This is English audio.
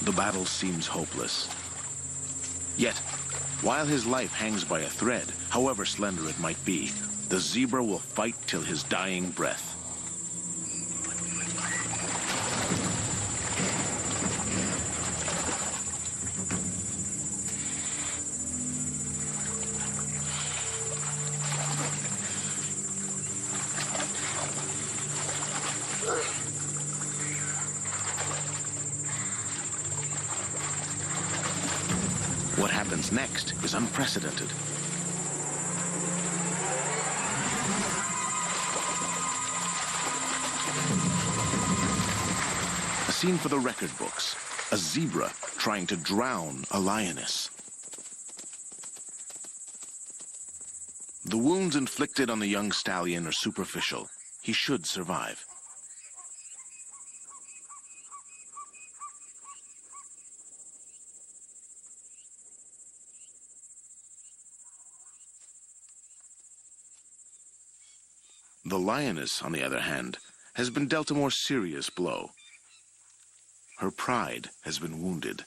The battle seems hopeless. Yet, while his life hangs by a thread, however slender it might be, the zebra will fight till his dying breath. What happens next is unprecedented. A scene for the record books. A zebra trying to drown a lioness. The wounds inflicted on the young stallion are superficial. He should survive. The lioness, on the other hand, has been dealt a more serious blow. Her pride has been wounded.